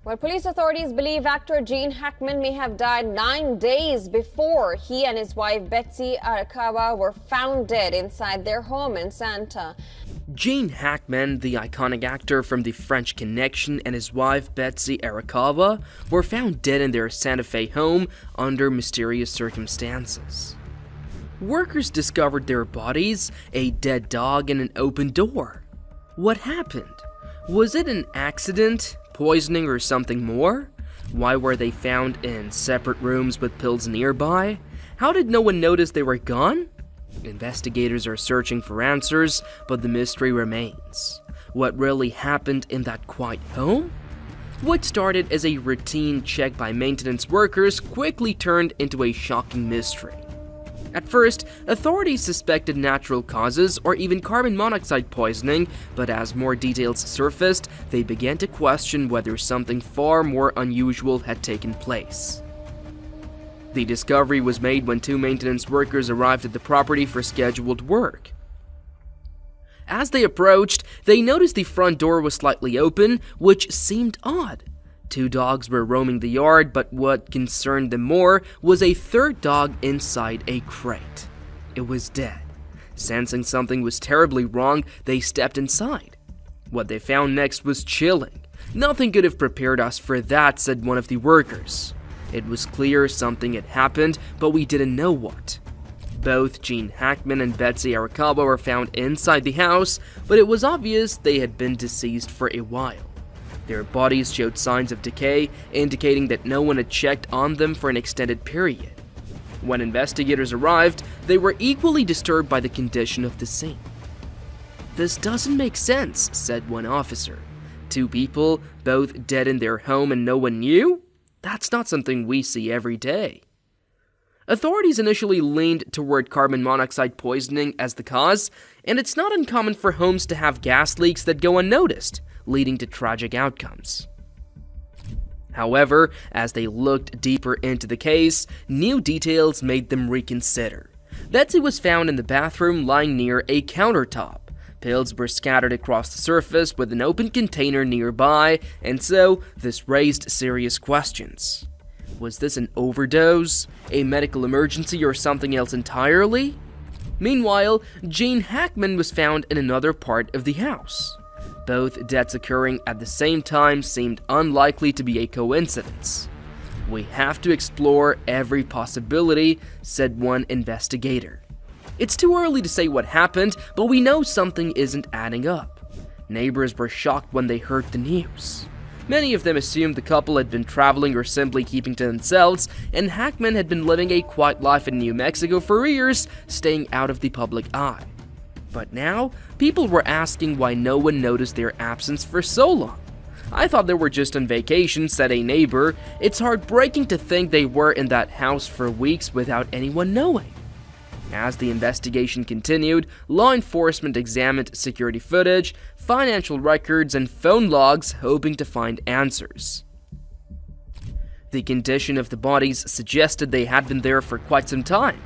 Well, police authorities believe actor Gene Hackman may have died 9 days before he and his wife Betsy Arakawa were found dead inside their home in Santa. Gene Hackman, the iconic actor from The French Connection, and his wife Betsy Arakawa were found dead in their Santa Fe home under mysterious circumstances. Workers discovered their bodies, a dead dog, and an open door. What happened? Was it an accident, poisoning, or something more? Why were they found in separate rooms with pills nearby? How did no one notice they were gone? Investigators are searching for answers, but the mystery remains. What really happened in that quiet home? What started as a routine check by maintenance workers quickly turned into a shocking mystery. At first, authorities suspected natural causes or even carbon monoxide poisoning, but as more details surfaced, they began to question whether something far more unusual had taken place. The discovery was made when 2 maintenance workers arrived at the property for scheduled work. As they approached, they noticed the front door was slightly open, which seemed odd. 2 dogs were roaming the yard, but what concerned them more was a third dog inside a crate. It was dead. Sensing something was terribly wrong, they stepped inside. What they found next was chilling. "Nothing could have prepared us for that," said one of the workers. It was clear something had happened, but we didn't know what. Both Gene Hackman and Betsy Arakawa were found inside the house, but it was obvious they had been deceased for a while. Their bodies showed signs of decay, indicating that no one had checked on them for an extended period. When investigators arrived, they were equally disturbed by the condition of the scene. "This doesn't make sense," said one officer. 2 people, both dead in their home and no one knew? That's not something we see every day. Authorities initially leaned toward carbon monoxide poisoning as the cause, and it's not uncommon for homes to have gas leaks that go unnoticed, leading to tragic outcomes. However, as they looked deeper into the case, new details made them reconsider. Betsy was found in the bathroom lying near a countertop. Pills were scattered across the surface with an open container nearby, and so this raised serious questions. Was this an overdose, a medical emergency, or something else entirely? Meanwhile, Gene Hackman was found in another part of the house. Both deaths occurring at the same time seemed unlikely to be a coincidence. "We have to explore every possibility," said one investigator. "It's too early to say what happened, but we know something isn't adding up." Neighbors were shocked when they heard the news. Many of them assumed the couple had been traveling or simply keeping to themselves, and Hackman had been living a quiet life in New Mexico for years, staying out of the public eye. But now, people were asking why no one noticed their absence for so long. "I thought they were just on vacation," said a neighbor. "It's heartbreaking to think they were in that house for weeks without anyone knowing." As the investigation continued, law enforcement examined security footage, financial records, and phone logs, hoping to find answers. The condition of the bodies suggested they had been there for quite some time.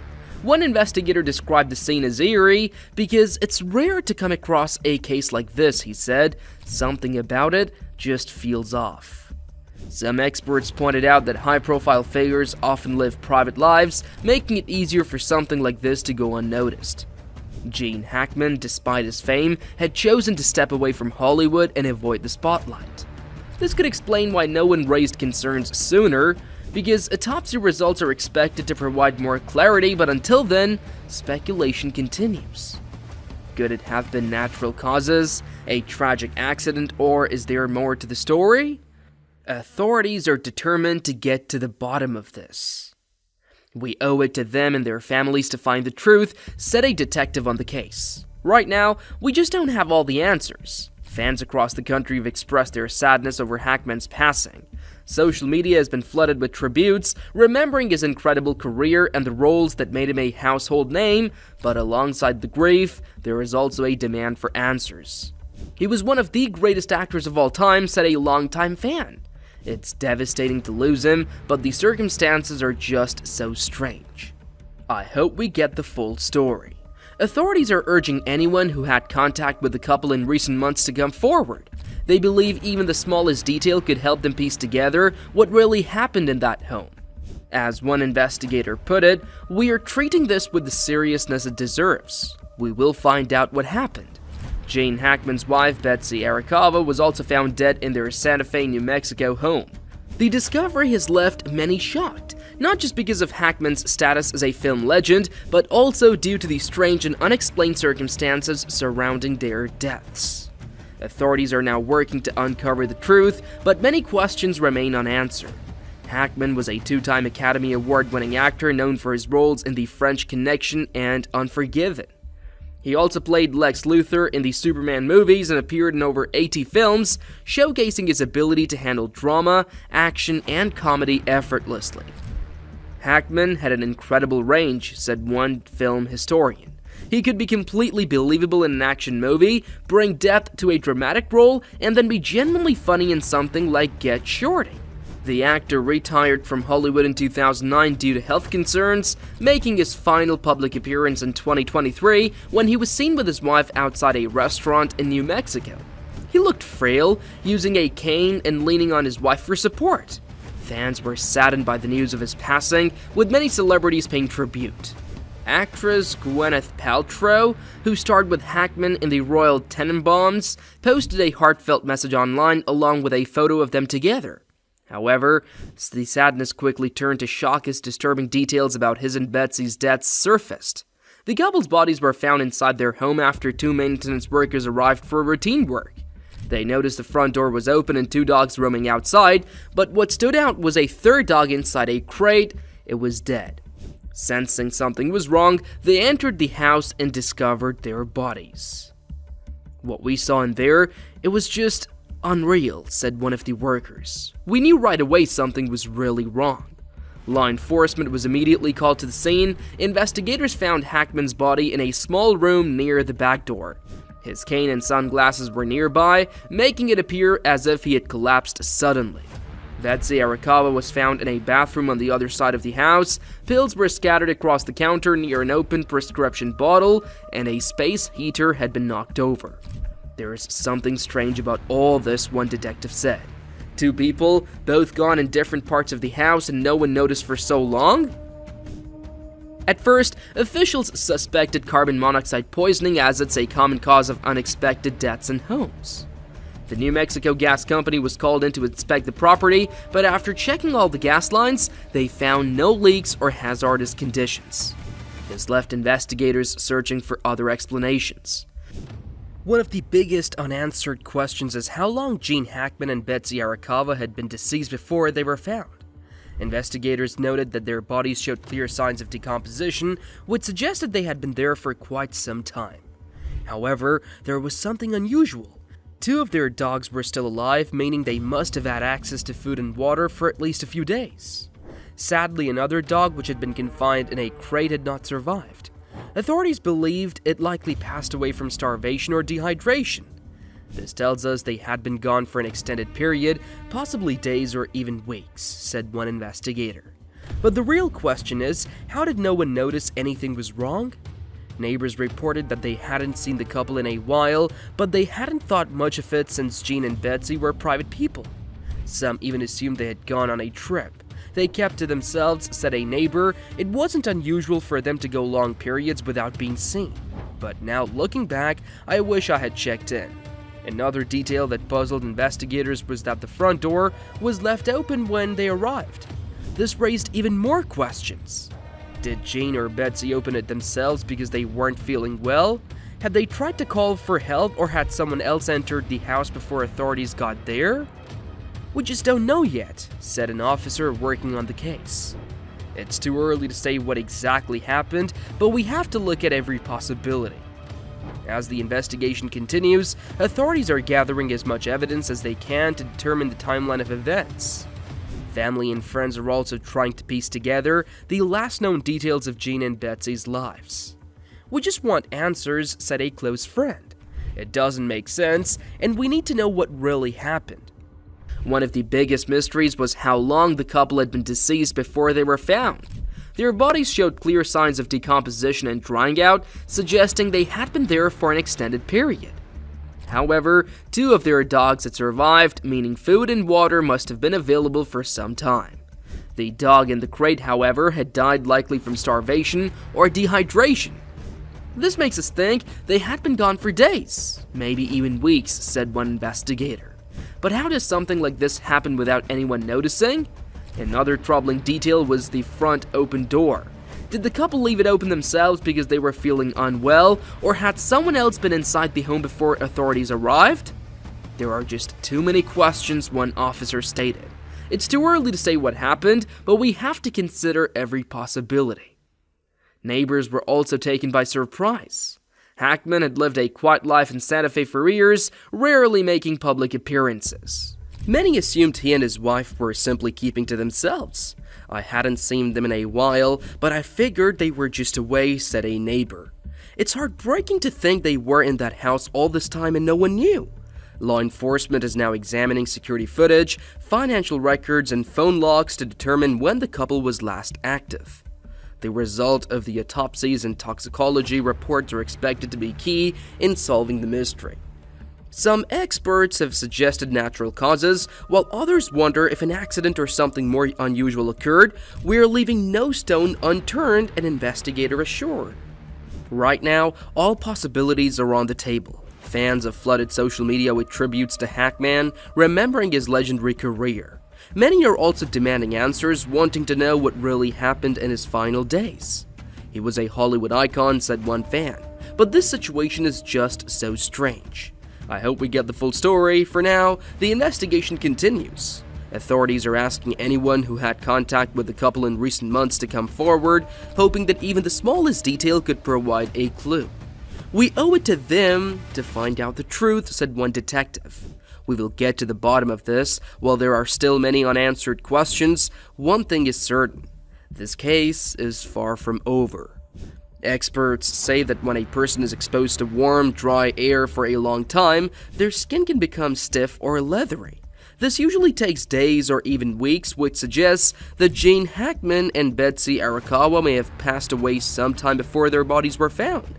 One investigator described the scene as eerie because it's rare to come across a case like this, he said. "Something about it just feels off." Some experts pointed out that high-profile figures often live private lives, making it easier for something like this to go unnoticed. Gene Hackman, despite his fame, had chosen to step away from Hollywood and avoid the spotlight. This could explain why no one raised concerns sooner, because autopsy results are expected to provide more clarity, but until then, speculation continues. Could it have been natural causes, a tragic accident, or is there more to the story? Authorities are determined to get to the bottom of this. "We owe it to them and their families to find the truth," said a detective on the case. "Right now, we just don't have all the answers." Fans across the country have expressed their sadness over Hackman's passing. Social media has been flooded with tributes, remembering his incredible career and the roles that made him a household name, but alongside the grief, there is also a demand for answers. "He was one of the greatest actors of all time," said a longtime fan. "It's devastating to lose him, but the circumstances are just so strange." I hope we get the full story. Authorities are urging anyone who had contact with the couple in recent months to come forward. They believe even the smallest detail could help them piece together what really happened in that home. As one investigator put it, "We are treating this with the seriousness it deserves. We will find out what happened." Gene Hackman's wife, Betsy Arakawa, was also found dead in their Santa Fe, New Mexico home. The discovery has left many shocked, not just because of Hackman's status as a film legend, but also due to the strange and unexplained circumstances surrounding their deaths. Authorities are now working to uncover the truth, but many questions remain unanswered. Hackman was a two-time Academy Award-winning actor known for his roles in The French Connection and Unforgiven. He also played Lex Luthor in the Superman movies and appeared in over 80 films, showcasing his ability to handle drama, action, and comedy effortlessly. Hackman had an incredible range, said one film historian. He could be completely believable in an action movie, bring depth to a dramatic role, and then be genuinely funny in something like Get Shorty. The actor retired from Hollywood in 2009 due to health concerns, making his final public appearance in 2023 when he was seen with his wife outside a restaurant in New Mexico. He looked frail, using a cane and leaning on his wife for support. Fans were saddened by the news of his passing, with many celebrities paying tribute. Actress Gwyneth Paltrow, who starred with Hackman in the Royal Tenenbaums, posted a heartfelt message online along with a photo of them together. However, the sadness quickly turned to shock as disturbing details about his and Betsy's deaths surfaced. The couple's bodies were found inside their home after two maintenance workers arrived for routine work. They noticed the front door was open and two dogs roaming outside, but what stood out was a third dog inside a crate. It was dead. Sensing something was wrong, they entered the house and discovered their bodies. "What we saw in there, it was just unreal," said one of the workers. "We knew right away something was really wrong." Law enforcement was immediately called to the scene. Investigators found Hackman's body in a small room near the back door. His cane and sunglasses were nearby, making it appear as if he had collapsed suddenly. Betsy Arakawa was found in a bathroom on the other side of the house. Pills were scattered across the counter near an open prescription bottle, and a space heater had been knocked over. "There is something strange about all this," one detective said. "Two people, both gone in different parts of the house, and no one noticed for so long?" At first, officials suspected carbon monoxide poisoning, as it's a common cause of unexpected deaths in homes. The New Mexico Gas Company was called in to inspect the property, but after checking all the gas lines, they found no leaks or hazardous conditions. This left investigators searching for other explanations. One of the biggest unanswered questions is how long Gene Hackman and Betsy Arakawa had been deceased before they were found. Investigators noted that their bodies showed clear signs of decomposition, which suggested they had been there for quite some time. However, there was something unusual. Two of their dogs were still alive, meaning they must have had access to food and water for at least a few days. Sadly, another dog, which had been confined in a crate, had not survived. Authorities believed it likely passed away from starvation or dehydration. This tells us they had been gone for an extended period, possibly days or even weeks, said one investigator. But the real question is, how did no one notice anything was wrong? Neighbors reported that they hadn't seen the couple in a while, but they hadn't thought much of it since Gene and Betsy were private people. Some even assumed they had gone on a trip. They kept to themselves, said a neighbor. It wasn't unusual for them to go long periods without being seen. But now looking back, I wish I had checked in. Another detail that puzzled investigators was that the front door was left open when they arrived. This raised even more questions. Did Gene or Betsy open it themselves because they weren't feeling well? Had they tried to call for help, or had someone else entered the house before authorities got there? "We just don't know yet," said an officer working on the case. "It's too early to say what exactly happened, but we have to look at every possibility." As the investigation continues, authorities are gathering as much evidence as they can to determine the timeline of events. Family and friends are also trying to piece together the last known details of Gene and Betsy's lives. "We just want answers," said a close friend. "It doesn't make sense, and we need to know what really happened." One of the biggest mysteries was how long the couple had been deceased before they were found. Their bodies showed clear signs of decomposition and drying out, suggesting they had been there for an extended period. However, 2 of their dogs had survived, meaning food and water must have been available for some time. The dog in the crate, however, had died likely from starvation or dehydration. This makes us think they had been gone for days, maybe even weeks, said one investigator. But how does something like this happen without anyone noticing? Another troubling detail was the front open door. Did the couple leave it open themselves because they were feeling unwell, or had someone else been inside the home before authorities arrived? There are just too many questions, one officer stated. It's too early to say what happened, but we have to consider every possibility. Neighbors were also taken by surprise. Hackman had lived a quiet life in Santa Fe for years, rarely making public appearances. Many assumed he and his wife were simply keeping to themselves. I hadn't seen them in a while, but I figured they were just away, said a neighbor. It's heartbreaking to think they were in that house all this time and no one knew. Law enforcement is now examining security footage, financial records, and phone logs to determine when the couple was last active. The result of the autopsies and toxicology reports are expected to be key in solving the mystery. Some experts have suggested natural causes, while others wonder if an accident or something more unusual occurred. We're leaving no stone unturned, an investigator assured. Right now, all possibilities are on the table. Fans have flooded social media with tributes to Hackman, remembering his legendary career. Many are also demanding answers, wanting to know what really happened in his final days. He was a Hollywood icon, said one fan, but this situation is just so strange. I hope we get the full story. For now, the investigation continues. Authorities are asking anyone who had contact with the couple in recent months to come forward, hoping that even the smallest detail could provide a clue. We owe it to them to find out the truth, said one detective. We will get to the bottom of this. While there are still many unanswered questions, one thing is certain. This case is far from over. Experts say that when a person is exposed to warm, dry air for a long time, their skin can become stiff or leathery. This usually takes days or even weeks, which suggests that Gene Hackman and Betsy Arakawa may have passed away sometime before their bodies were found.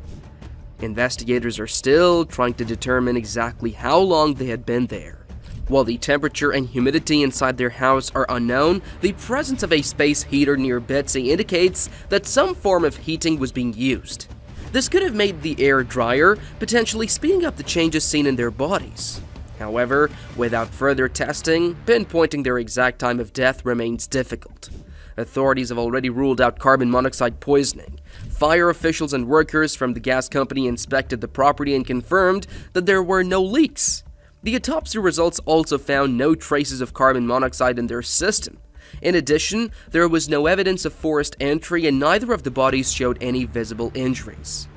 Investigators are still trying to determine exactly how long they had been there. While the temperature and humidity inside their house are unknown, the presence of a space heater near Betsy indicates that some form of heating was being used. This could have made the air drier, potentially speeding up the changes seen in their bodies. However, without further testing, pinpointing their exact time of death remains difficult. Authorities have already ruled out carbon monoxide poisoning. Fire officials and workers from the gas company inspected the property and confirmed that there were no leaks. The autopsy results also found no traces of carbon monoxide in their system. In addition, there was no evidence of forced entry and neither of the bodies showed any visible injuries.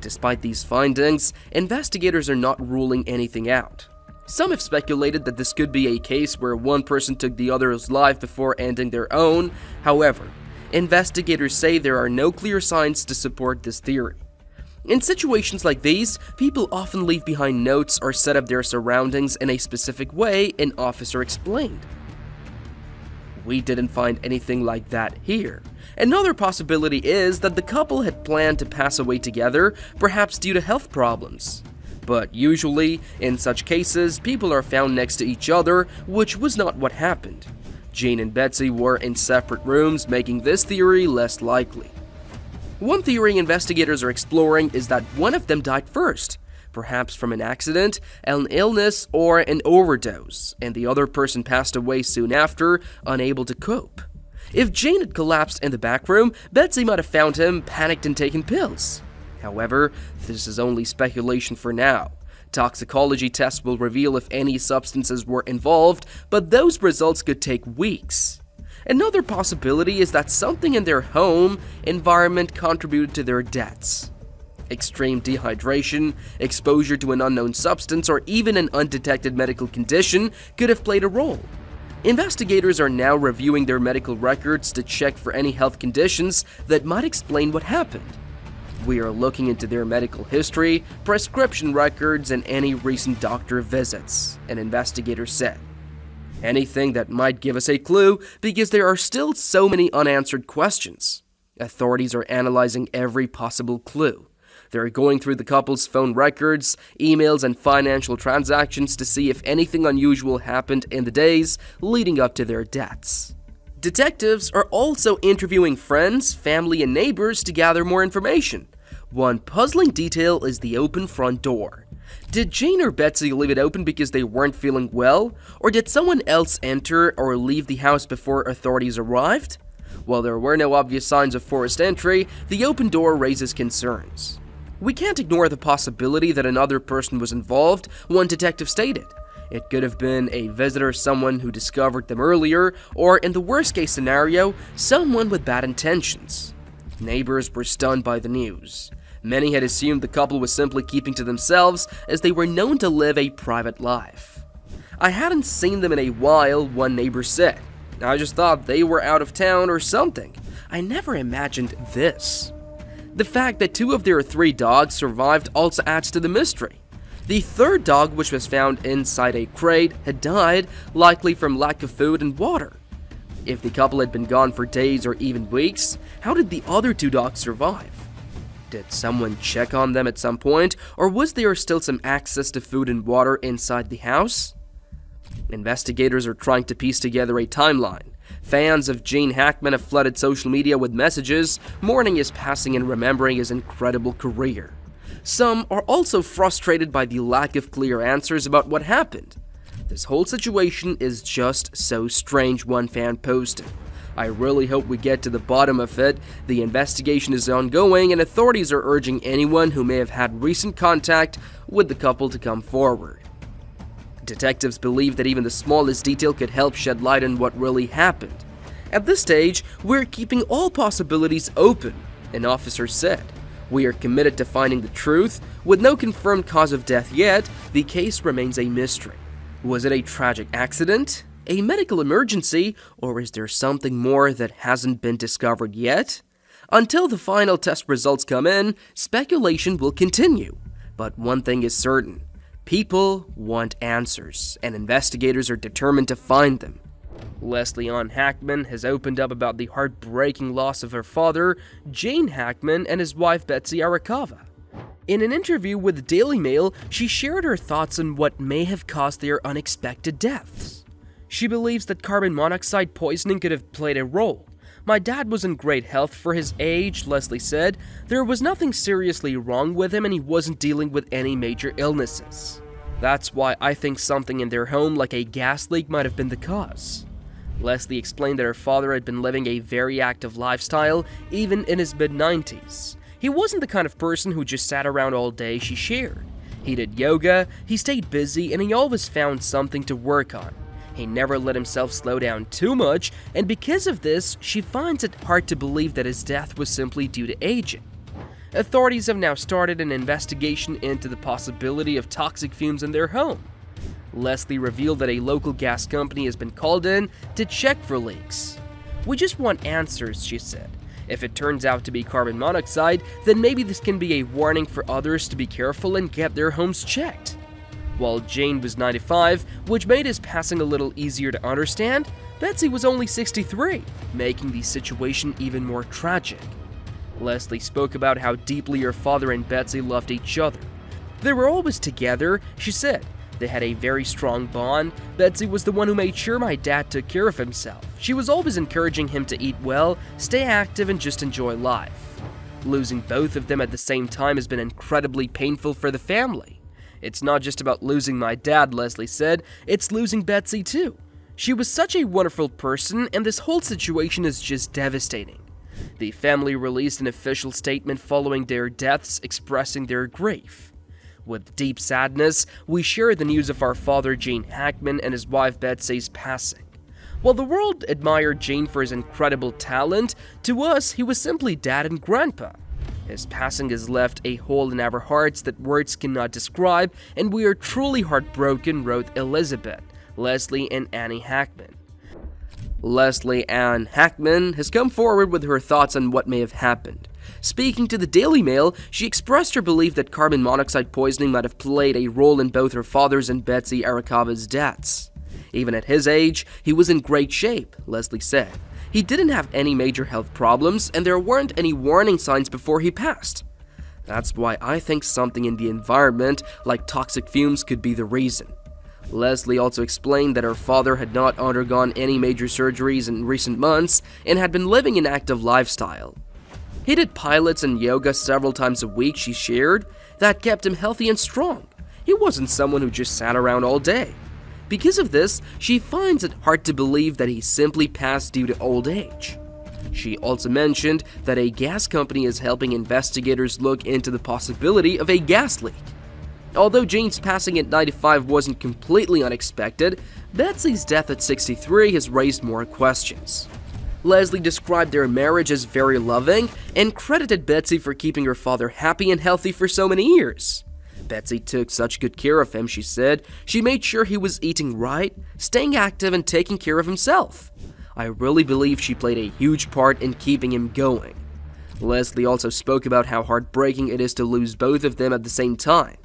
Despite these findings, investigators are not ruling anything out. Some have speculated that this could be a case where one person took the other's life before ending their own. However, investigators say there are no clear signs to support this theory. In situations like these, people often leave behind notes or set up their surroundings in a specific way, an officer explained. We didn't find anything like that here. Another possibility is that the couple had planned to pass away together, perhaps due to health problems. But usually, in such cases, people are found next to each other, which was not what happened. Gene and Betsy were in separate rooms, making this theory less likely. One theory investigators are exploring is that one of them died first, perhaps from an accident, an illness, or an overdose, and the other person passed away soon after, unable to cope. If Gene had collapsed in the back room, Betsy might have found him, panicked, and taken pills. However, this is only speculation for now. Toxicology tests will reveal if any substances were involved, but those results could take weeks. Another possibility is that something in their home environment contributed to their deaths. Extreme dehydration, exposure to an unknown substance, or even an undetected medical condition could have played a role. Investigators are now reviewing their medical records to check for any health conditions that might explain what happened. We are looking into their medical history, prescription records, and any recent doctor visits, an investigator said. Anything that might give us a clue, because there are still so many unanswered questions. Authorities are analyzing every possible clue. They're going through the couple's phone records, emails, and financial transactions to see if anything unusual happened in the days leading up to their deaths. Detectives are also interviewing friends, family, and neighbors to gather more information. One puzzling detail is the open front door. Did Jane or Betsy leave it open because they weren't feeling well, or did someone else enter or leave the house before authorities arrived? While there were no obvious signs of forced entry, the open door raises concerns. We can't ignore the possibility that another person was involved, one detective stated. It could have been a visitor, someone who discovered them earlier, or in the worst-case scenario, someone with bad intentions. Neighbors were stunned by the news. Many had assumed the couple was simply keeping to themselves, as they were known to live a private life. "I hadn't seen them in a while," one neighbor said. "I just thought they were out of town or something. I never imagined this." The fact that 2 of their 3 dogs survived also adds to the mystery. The third dog, which was found inside a crate, had died, likely from lack of food and water. If the couple had been gone for days or even weeks, how did the other 2 dogs survive? Did someone check on them at some point, or was there still some access to food and water inside the house? Investigators are trying to piece together a timeline. Fans of Gene Hackman have flooded social media with messages, mourning his passing and remembering his incredible career. Some are also frustrated by the lack of clear answers about what happened. "This whole situation is just so strange," one fan posted. "I really hope we get to the bottom of it. The investigation is ongoing, and authorities are urging anyone who may have had recent contact with the couple to come forward." Detectives believe that even the smallest detail could help shed light on what really happened. "At this stage, we're keeping all possibilities open," an officer said. "We are committed to finding the truth. With no confirmed cause of death yet, the case remains a mystery. Was it a tragic accident, a medical emergency, or is there something more that hasn't been discovered yet? Until the final test results come in, speculation will continue. But one thing is certain. People want answers, and investigators are determined to find them." Leslie Ann Hackman has opened up about the heartbreaking loss of her father, Gene Hackman, and his wife, Betsy Arakawa. In an interview with the Daily Mail, she shared her thoughts on what may have caused their unexpected deaths. She believes that carbon monoxide poisoning could have played a role. "My dad was in great health for his age," Leslie said. "There was nothing seriously wrong with him, and he wasn't dealing with any major illnesses. That's why I think something in their home, like a gas leak, might have been the cause." Leslie explained that her father had been living a very active lifestyle, even in his mid-90s. He wasn't the kind of person who just sat around all day, she shared. He did yoga, he stayed busy, and he always found something to work on. He never let himself slow down too much, and because of this, she finds it hard to believe that his death was simply due to aging. Authorities have now started an investigation into the possibility of toxic fumes in their home. Leslie revealed that a local gas company has been called in to check for leaks. "We just want answers," she said. "If it turns out to be carbon monoxide, then maybe this can be a warning for others to be careful and get their homes checked." While Jane was 95, which made his passing a little easier to understand, Betsy was only 63, making the situation even more tragic. Leslie spoke about how deeply her father and Betsy loved each other. "They were always together," she said. "They had a very strong bond. Betsy was the one who made sure my dad took care of himself. She was always encouraging him to eat well, stay active, and just enjoy life. Losing both of them at the same time has been incredibly painful for the family. It's not just about losing my dad," Leslie said. "It's losing Betsy too. She was such a wonderful person, and this whole situation is just devastating." The family released an official statement following their deaths, expressing their grief. "With deep sadness, we share the news of our father Gene Hackman and his wife Betsy's passing. While the world admired Gene for his incredible talent, to us he was simply dad and grandpa. His passing has left a hole in our hearts that words cannot describe, and we are truly heartbroken," wrote Elizabeth, Leslie, and Annie Hackman. Leslie Ann Hackman has come forward with her thoughts on what may have happened. Speaking to the Daily Mail, she expressed her belief that carbon monoxide poisoning might have played a role in both her father's and Betsy Arakawa's deaths. "Even at his age, he was in great shape," Leslie said. He didn't have any major health problems, and there weren't any warning signs before he passed. That's why I think something in the environment, like toxic fumes, could be the reason. Leslie also explained that her father had not undergone any major surgeries in recent months and had been living an active lifestyle. He did pilates and yoga several times a week, she shared. That kept him healthy and strong. He wasn't someone who just sat around all day. Because of this, she finds it hard to believe that he simply passed due to old age. She also mentioned that a gas company is helping investigators look into the possibility of a gas leak. Although Gene's passing at 95 wasn't completely unexpected, Betsy's death at 63 has raised more questions. Leslie described their marriage as very loving and credited Betsy for keeping her father happy and healthy for so many years. Betsy took such good care of him, she said. She made sure he was eating right, staying active, and taking care of himself. I really believe she played a huge part in keeping him going. Leslie also spoke about how heartbreaking it is to lose both of them at the same time.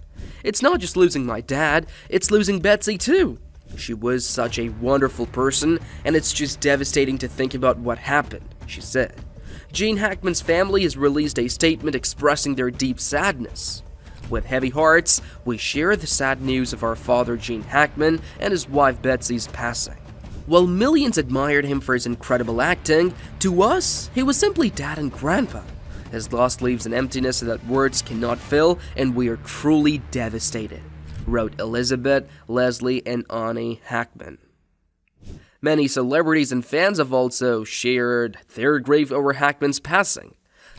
It's not just losing my dad, it's losing Betsy too. She was such a wonderful person, and it's just devastating to think about what happened, she said. Gene Hackman's family has released a statement expressing their deep sadness. With heavy hearts, we share the sad news of our father Gene Hackman and his wife Betsy's passing. While millions admired him for his incredible acting, to us, he was simply dad and grandpa. His loss leaves an emptiness that words cannot fill, and we are truly devastated, wrote Elizabeth, Leslie, and Annie Hackman. Many celebrities and fans have also shared their grief over Hackman's passing.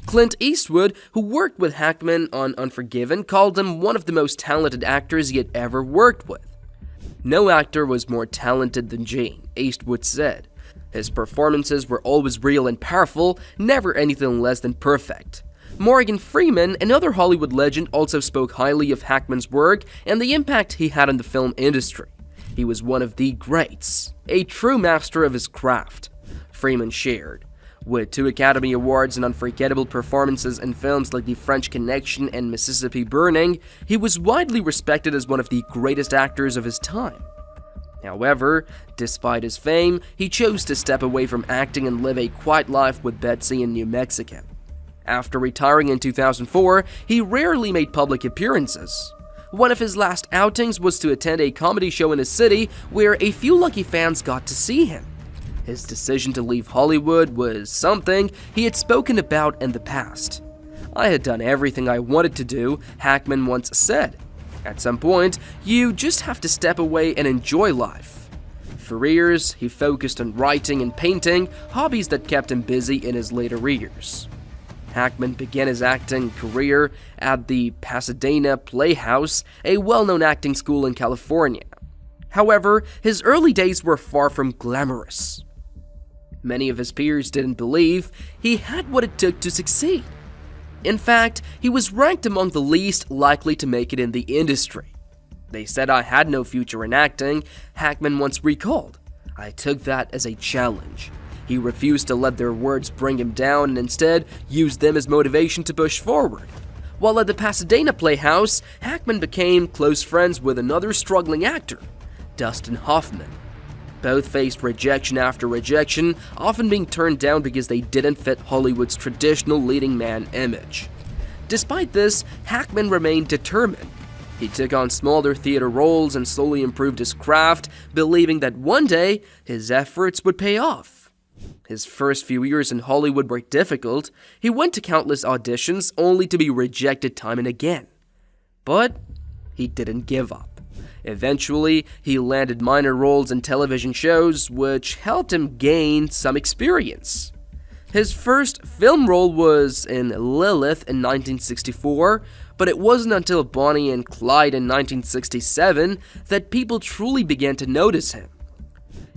Clint Eastwood, who worked with Hackman on Unforgiven, called him one of the most talented actors he had ever worked with. No actor was more talented than Gene, Eastwood said. His performances were always real and powerful, never anything less than perfect. Morgan Freeman, another Hollywood legend, also spoke highly of Hackman's work and the impact he had on the film industry. He was one of the greats, a true master of his craft, Freeman shared. With 2 Academy Awards and unforgettable performances in films like The French Connection and Mississippi Burning, he was widely respected as one of the greatest actors of his time. However, despite his fame, he chose to step away from acting and live a quiet life with Betsy in New Mexico. After retiring in 2004, he rarely made public appearances. One of his last outings was to attend a comedy show in his city where a few lucky fans got to see him. His decision to leave Hollywood was something he had spoken about in the past. I had done everything I wanted to do, Hackman once said. At some point, you just have to step away and enjoy life. For years, he focused on writing and painting, hobbies that kept him busy in his later years. Hackman began his acting career at the Pasadena Playhouse, a well-known acting school in California. However, his early days were far from glamorous. Many of his peers didn't believe he had what it took to succeed. In fact, he was ranked among the least likely to make it in the industry. They said I had no future in acting, Hackman once recalled. I took that as a challenge. He refused to let their words bring him down and instead used them as motivation to push forward. While at the Pasadena Playhouse, Hackman became close friends with another struggling actor, Dustin Hoffman. Both faced rejection after rejection, often being turned down because they didn't fit Hollywood's traditional leading man image. Despite this, Hackman remained determined. He took on smaller theater roles and slowly improved his craft, believing that one day his efforts would pay off. His first few years in Hollywood were difficult. He went to countless auditions only to be rejected time and again. But he didn't give up. Eventually, he landed minor roles in television shows, which helped him gain some experience. His first film role was in Lilith in 1964, but it wasn't until Bonnie and Clyde in 1967 that people truly began to notice him.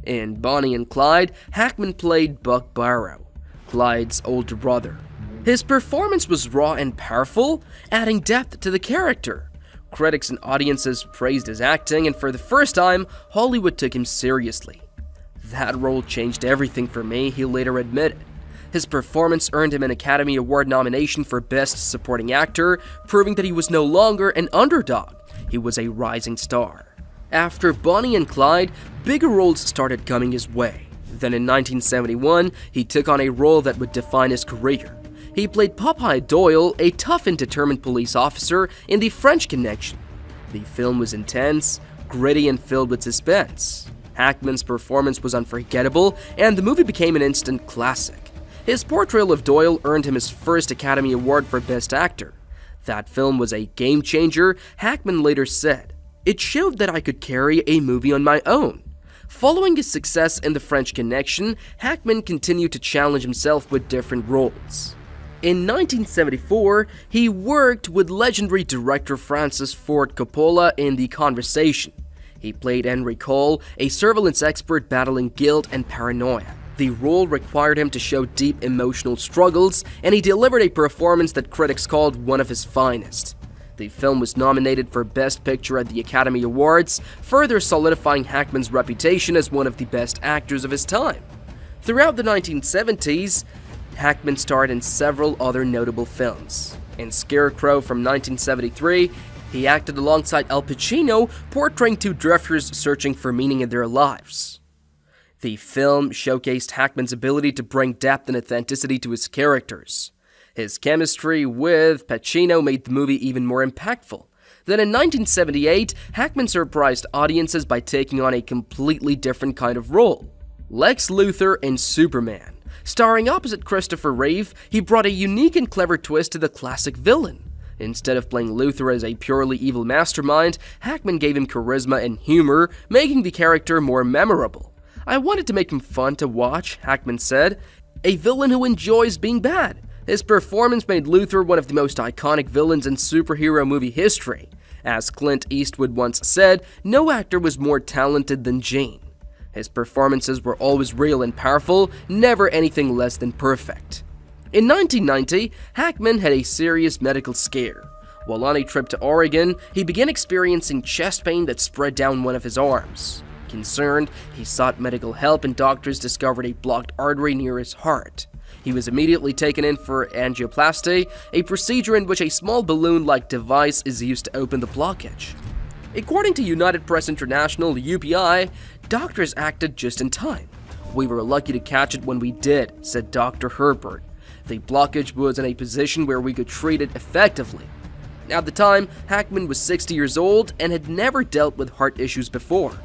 In Bonnie and Clyde, Hackman played Buck Barrow, Clyde's older brother. His performance was raw and powerful, adding depth to the character. Critics and audiences praised his acting, and for the first time, Hollywood took him seriously. That role changed everything for me, he later admitted. His performance earned him an Academy Award nomination for Best Supporting Actor, proving that he was no longer an underdog. He was a rising star. After Bonnie and Clyde, bigger roles started coming his way. Then in 1971, he took on a role that would define his career. He played Popeye Doyle, a tough and determined police officer in The French Connection. The film was intense, gritty, and filled with suspense. Hackman's performance was unforgettable, and the movie became an instant classic. His portrayal of Doyle earned him his first Academy Award for Best Actor. That film was a game changer, Hackman later said. It showed that I could carry a movie on my own. Following his success in The French Connection, Hackman continued to challenge himself with different roles. In 1974, he worked with legendary director Francis Ford Coppola in The Conversation. He played Henry Cole, a surveillance expert battling guilt and paranoia. The role required him to show deep emotional struggles, and he delivered a performance that critics called one of his finest. The film was nominated for Best Picture at the Academy Awards, further solidifying Hackman's reputation as one of the best actors of his time. Throughout the 1970s, Hackman starred in several other notable films. In Scarecrow from 1973, he acted alongside Al Pacino, portraying two drifters searching for meaning in their lives. The film showcased Hackman's ability to bring depth and authenticity to his characters. His chemistry with Pacino made the movie even more impactful. Then in 1978, Hackman surprised audiences by taking on a completely different kind of role. Lex Luthor in Superman. Starring opposite Christopher Reeve, he brought a unique and clever twist to the classic villain. Instead of playing Luthor as a purely evil mastermind, Hackman gave him charisma and humor, making the character more memorable. I wanted to make him fun to watch, Hackman said. A villain who enjoys being bad. His performance made Luthor one of the most iconic villains in superhero movie history. As Clint Eastwood once said, no actor was more talented than Gene. His performances were always real and powerful, never anything less than perfect. In 1990, Hackman had a serious medical scare. While on a trip to Oregon, he began experiencing chest pain that spread down one of his arms. Concerned, he sought medical help and doctors discovered a blocked artery near his heart. He was immediately taken in for angioplasty, a procedure in which a small balloon-like device is used to open the blockage. According to United Press International, UPI, doctors acted just in time. We were lucky to catch it when we did, said Dr. Herbert. The blockage was in a position where we could treat it effectively. At the time, Hackman was 60 years old and had never dealt with heart issues before.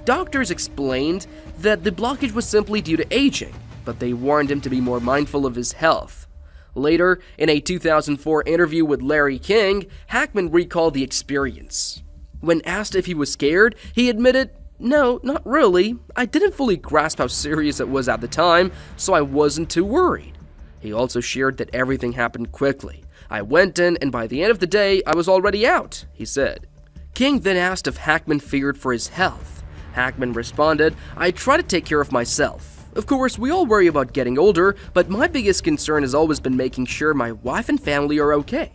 Doctors explained that the blockage was simply due to aging, but they warned him to be more mindful of his health. Later, in a 2004 interview with Larry King, Hackman recalled the experience. When asked if he was scared, he admitted, "No, not really. I didn't fully grasp how serious it was at the time, so I wasn't too worried." He also shared that everything happened quickly. "I went in, and by the end of the day, I was already out," he said. King then asked if Hackman feared for his health. Hackman responded, "I try to take care of myself. Of course, we all worry about getting older, but my biggest concern has always been making sure my wife and family are okay.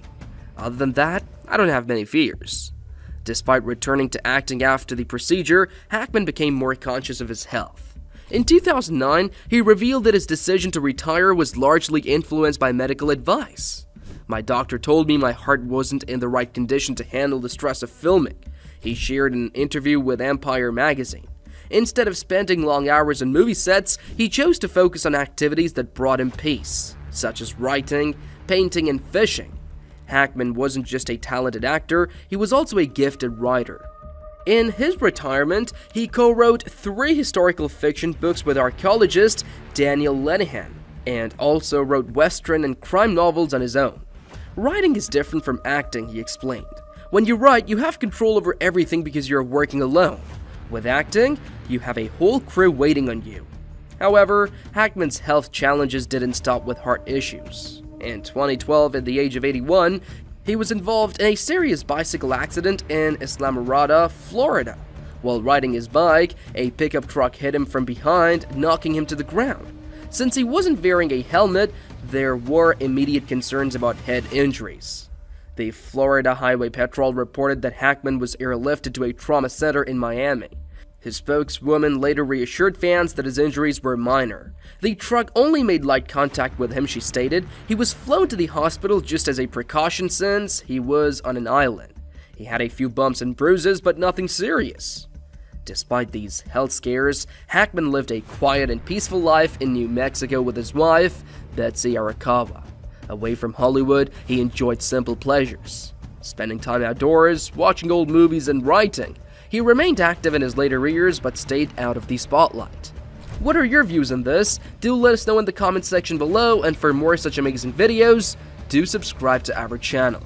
Other than that, I don't have many fears." Despite returning to acting after the procedure, Hackman became more conscious of his health. In 2009, he revealed that his decision to retire was largely influenced by medical advice. "My doctor told me my heart wasn't in the right condition to handle the stress of filming," he shared in an interview with Empire magazine. Instead of spending long hours on movie sets, he chose to focus on activities that brought him peace, such as writing, painting, and fishing. Hackman wasn't just a talented actor, he was also a gifted writer. In his retirement, he co-wrote 3 historical fiction books with archaeologist Daniel Lenihan, and also wrote Western and crime novels on his own. "Writing is different from acting," he explained. "When you write, you have control over everything because you're working alone. With acting, you have a whole crew waiting on you." However, Hackman's health challenges didn't stop with heart issues. In 2012, at the age of 81, he was involved in a serious bicycle accident in Islamorada, Florida. While riding his bike, a pickup truck hit him from behind, knocking him to the ground. Since he wasn't wearing a helmet, there were immediate concerns about head injuries. The Florida Highway Patrol reported that Hackman was airlifted to a trauma center in Miami. His spokeswoman later reassured fans that his injuries were minor. "The truck only made light contact with him," she stated. "He was flown to the hospital just as a precaution since he was on an island. He had a few bumps and bruises, but nothing serious." Despite these health scares, Hackman lived a quiet and peaceful life in New Mexico with his wife, Betsy Arakawa. Away from Hollywood, he enjoyed simple pleasures, spending time outdoors, watching old movies, and writing. He remained active in his later years, but stayed out of the spotlight. What are your views on this? Do let us know in the comments section below, and for more such amazing videos, do subscribe to our channel.